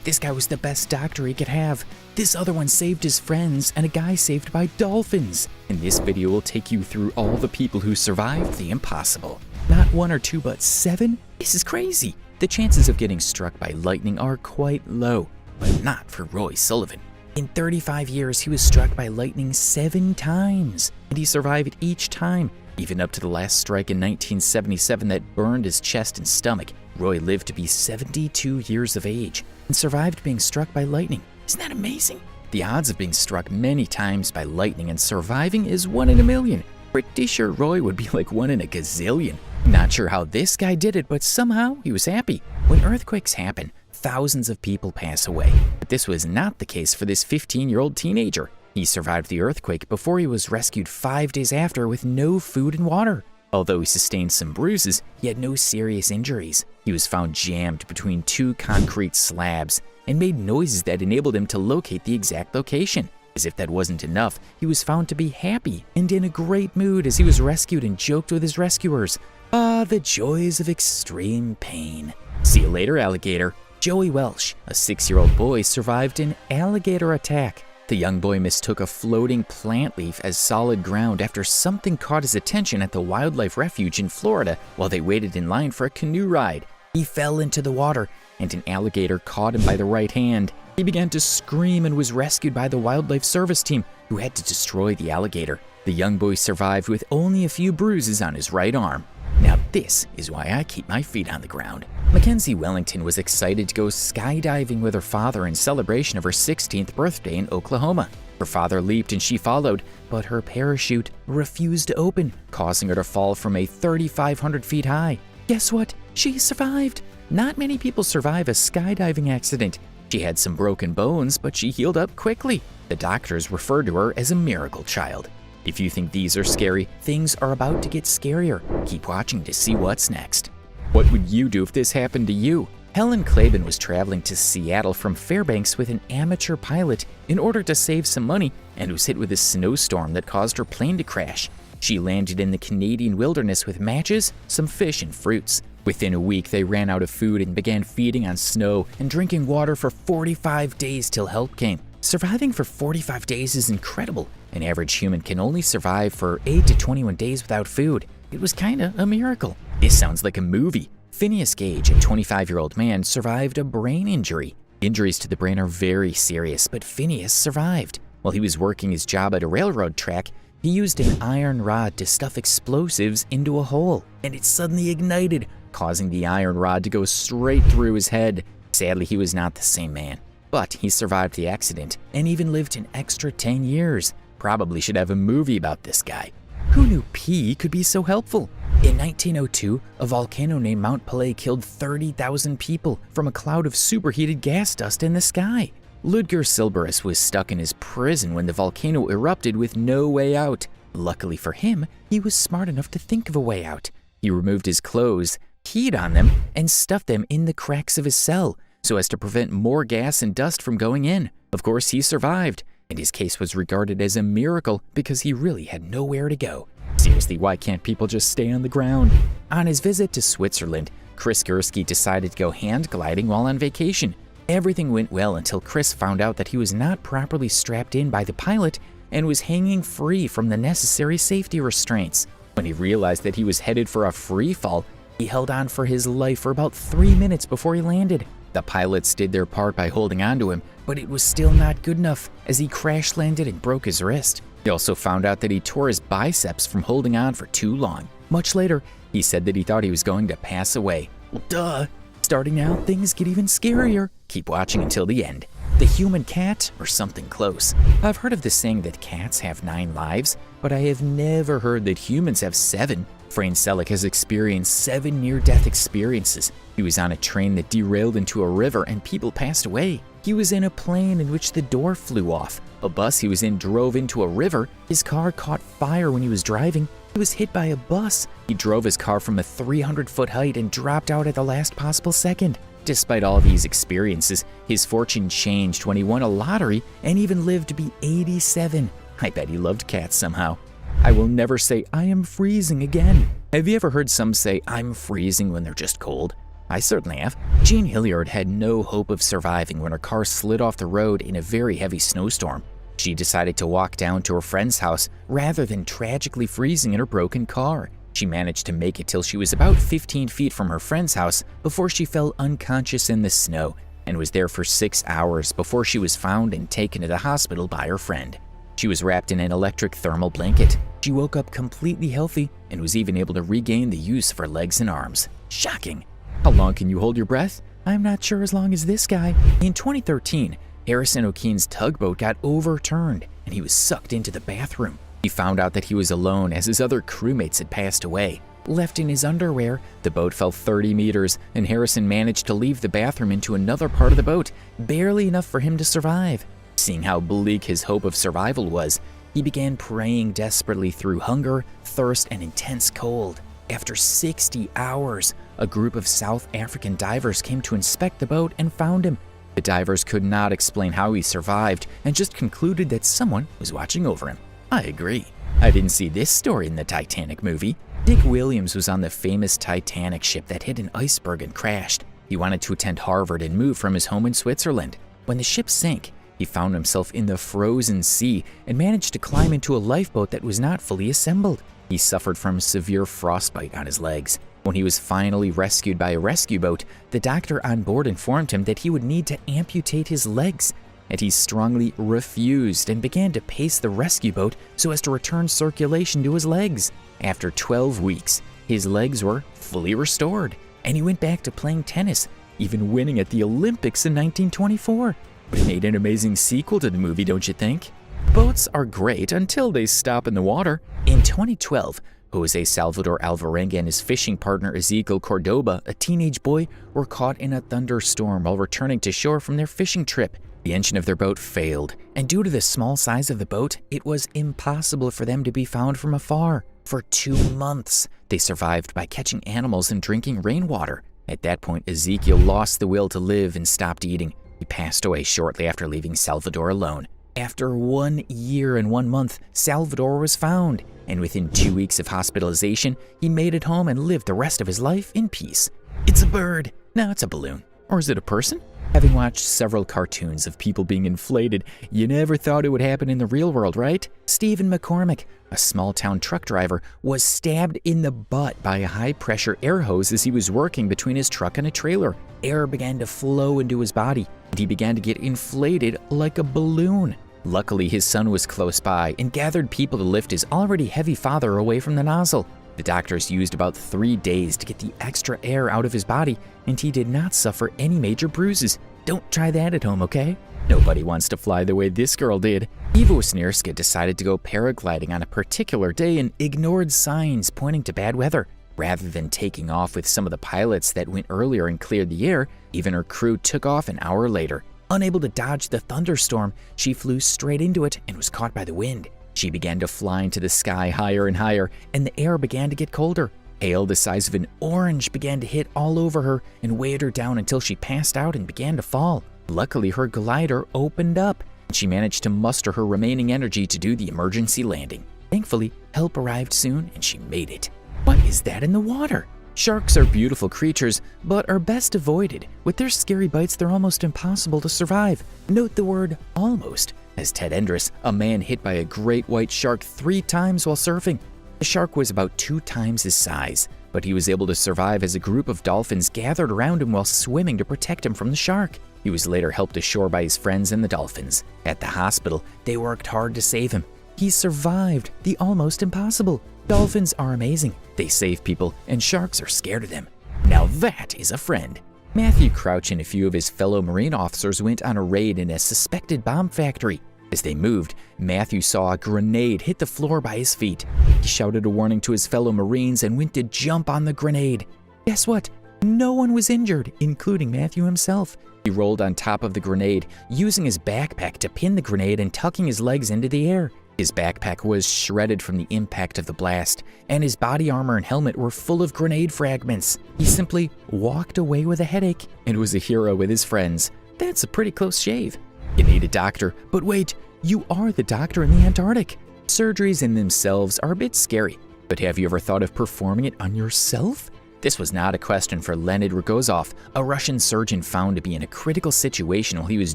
This guy was the best doctor he could have. This other one saved his friends, and a guy saved by dolphins. And this video will take you through all the people who survived the impossible. Not 1 or 2, but 7? This is crazy. The chances of getting struck by lightning are quite low, but not for Roy Sullivan. In 35 years, he was struck by lightning 7 times, and he survived each time. Even up to the last strike in 1977 that burned his chest and stomach, Roy lived to be 72 years of age and survived being struck by lightning. Isn't that amazing? The odds of being struck many times by lightning and surviving is 1 in a million. Pretty sure Roy would be like 1 in a gazillion. Not sure how this guy did it, but somehow he was happy. When earthquakes happen, thousands of people pass away. But this was not the case for this 15-year-old teenager. He survived the earthquake before he was rescued 5 days after with no food and water. Although he sustained some bruises, he had no serious injuries. He was found jammed between 2 concrete slabs and made noises that enabled him to locate the exact location. As if that wasn't enough, he was found to be happy and in a great mood as he was rescued and joked with his rescuers. Ah, the joys of extreme pain. See you later, alligator. Joey Welsh, a 6-year-old boy, survived an alligator attack. The young boy mistook a floating plant leaf as solid ground after something caught his attention at the wildlife refuge in Florida while they waited in line for a canoe ride. He fell into the water, and an alligator caught him by the right hand. He began to scream and was rescued by the wildlife service team, who had to destroy the alligator. The young boy survived with only a few bruises on his right arm. Now this is why I keep my feet on the ground. Mackenzie Wellington was excited to go skydiving with her father in celebration of her 16th birthday in Oklahoma. Her father leaped and she followed, but her parachute refused to open, causing her to fall from a 3,500 feet high. Guess what? She survived. Not many people survive a skydiving accident. She had some broken bones, but she healed up quickly. The doctors referred to her as a miracle child. If you think these are scary, things are about to get scarier. Keep watching to see what's next. What would you do if this happened to you? Helen Claben was traveling to Seattle from Fairbanks with an amateur pilot in order to save some money and was hit with a snowstorm that caused her plane to crash. She landed in the Canadian wilderness with matches, some fish, and fruits. Within a week, they ran out of food and began feeding on snow and drinking water for 45 days till help came. Surviving for 45 days is incredible. An average human can only survive for 8 to 21 days without food. It was kinda a miracle. This sounds like a movie. Phineas Gage, a 25-year-old man, survived a brain injury. Injuries to the brain are very serious, but Phineas survived. While he was working his job at a railroad track, he used an iron rod to stuff explosives into a hole, and it suddenly ignited, causing the iron rod to go straight through his head. Sadly, he was not the same man. But he survived the accident and even lived an extra 10 years. Probably should have a movie about this guy. Who knew pee could be so helpful? In 1902, a volcano named Mount Pelée killed 30,000 people from a cloud of superheated gas dust in the sky. Ludger Silberus was stuck in his prison when the volcano erupted with no way out. Luckily for him, he was smart enough to think of a way out. He removed his clothes, peed on them, and stuffed them in the cracks of his cell so as to prevent more gas and dust from going in. Of course, he survived, and his case was regarded as a miracle because he really had nowhere to go. Seriously, why can't people just stay on the ground? On his visit to Switzerland, Chris Gursky decided to go hand gliding while on vacation. Everything went well until Chris found out that he was not properly strapped in by the pilot and was hanging free from the necessary safety restraints. When he realized that he was headed for a free fall, he held on for his life for about 3 minutes before he landed. The pilots did their part by holding on to him, but it was still not good enough as he crash landed and broke his wrist. He also found out that he tore his biceps from holding on for too long. Much later, he said that he thought he was going to pass away. Well, duh. Starting now, things get even scarier. Keep watching until the end. The human cat or something close. I've heard of the saying that cats have 9 lives, but I have never heard that humans have 7. Frane Selleck has experienced 7 near-death experiences. He was on a train that derailed into a river and people passed away. He was in a plane in which the door flew off. A bus he was in drove into a river. His car caught fire when he was driving. He was hit by a bus. He drove his car from a 300-foot height and dropped out at the last possible second. Despite all these experiences, his fortune changed when he won a lottery and even lived to be 87. I bet he loved cats somehow. I will never say, I am freezing again. Have you ever heard some say, I'm freezing when they're just cold? I certainly have. Jean Hilliard had no hope of surviving when her car slid off the road in a very heavy snowstorm. She decided to walk down to her friend's house rather than tragically freezing in her broken car. She managed to make it till she was about 15 feet from her friend's house before she fell unconscious in the snow and was there for 6 hours before she was found and taken to the hospital by her friend. She was wrapped in an electric thermal blanket. She woke up completely healthy and was even able to regain the use of her legs and arms. Shocking. How long can you hold your breath? I'm not sure as long as this guy. In 2013, Harrison O'Keefe's tugboat got overturned and he was sucked into the bathroom. He found out that he was alone as his other crewmates had passed away. Left in his underwear, the boat fell 30 meters and Harrison managed to leave the bathroom into another part of the boat, barely enough for him to survive. Seeing how bleak his hope of survival was, he began praying desperately through hunger, thirst, and intense cold. After 60 hours, a group of South African divers came to inspect the boat and found him. The divers could not explain how he survived and just concluded that someone was watching over him. I agree. I didn't see this story in the Titanic movie. Dick Williams was on the famous Titanic ship that hit an iceberg and crashed. He wanted to attend Harvard and move from his home in Switzerland. When the ship sank, he found himself in the frozen sea and managed to climb into a lifeboat that was not fully assembled. He suffered from severe frostbite on his legs. When he was finally rescued by a rescue boat, the doctor on board informed him that he would need to amputate his legs, and he strongly refused and began to pace the rescue boat so as to return circulation to his legs. After 12 weeks, his legs were fully restored, and he went back to playing tennis, even winning at the Olympics in 1924. It made an amazing sequel to the movie, don't you think? Boats are great until they stop in the water. In 2012, Jose Salvador Alvarenga and his fishing partner Ezekiel Cordoba, a teenage boy, were caught in a thunderstorm while returning to shore from their fishing trip. The engine of their boat failed, and due to the small size of the boat, it was impossible for them to be found from afar. For 2 months, they survived by catching animals and drinking rainwater. At that point, Ezekiel lost the will to live and stopped eating. He passed away shortly after leaving Salvador alone. After 1 year and 1 month, Salvador was found, and within 2 weeks of hospitalization, he made it home and lived the rest of his life in peace. It's a bird. No, it's a balloon. Or is it a person? Having watched several cartoons of people being inflated, you never thought it would happen in the real world, right? Stephen McCormick, a small-town truck driver, was stabbed in the butt by a high-pressure air hose as he was working between his truck and a trailer. Air began to flow into his body, and he began to get inflated like a balloon. Luckily, his son was close by and gathered people to lift his already heavy father away from the nozzle. The doctors used about 3 days to get the extra air out of his body, and he did not suffer any major bruises. Don't try that at home, okay? Nobody wants to fly the way this girl did. Eva Wisniewska decided to go paragliding on a particular day and ignored signs pointing to bad weather. Rather than taking off with some of the pilots that went earlier and cleared the air, even her crew took off an hour later. Unable to dodge the thunderstorm, she flew straight into it and was caught by the wind. She began to fly into the sky higher and higher, and the air began to get colder. Hail the size of an orange began to hit all over her and weighed her down until she passed out and began to fall. Luckily, her glider opened up, and she managed to muster her remaining energy to do the emergency landing. Thankfully, help arrived soon, and she made it. What is that in the water? Sharks are beautiful creatures, but are best avoided. With their scary bites, they're almost impossible to survive. Note the word almost, as Ted Endress, a man hit by a great white shark 3 times while surfing. The shark was about 2 times his size, but he was able to survive as a group of dolphins gathered around him while swimming to protect him from the shark. He was later helped ashore by his friends and the dolphins. At the hospital, they worked hard to save him. He survived the almost impossible. Dolphins are amazing. They save people, and sharks are scared of them. Now that is a friend. Matthew Crouch and a few of his fellow Marine officers went on a raid in a suspected bomb factory. As they moved, Matthew saw a grenade hit the floor by his feet. He shouted a warning to his fellow Marines and went to jump on the grenade. Guess what? No one was injured, including Matthew himself. He rolled on top of the grenade, using his backpack to pin the grenade and tucking his legs into the air. His backpack was shredded from the impact of the blast, and his body armor and helmet were full of grenade fragments. He simply walked away with a headache and was a hero with his friends. That's a pretty close shave. You need a doctor, but wait, you are the doctor in the Antarctic. Surgeries in themselves are a bit scary, but have you ever thought of performing it on yourself? This was not a question for Leonid Rogozov, a Russian surgeon found to be in a critical situation while he was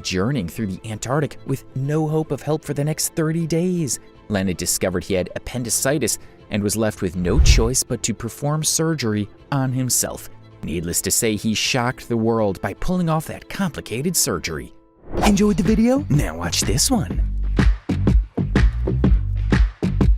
journeying through the Antarctic with no hope of help for the next 30 days. Leonid discovered he had appendicitis and was left with no choice but to perform surgery on himself. Needless to say, he shocked the world by pulling off that complicated surgery. Enjoyed the video? Now watch this one.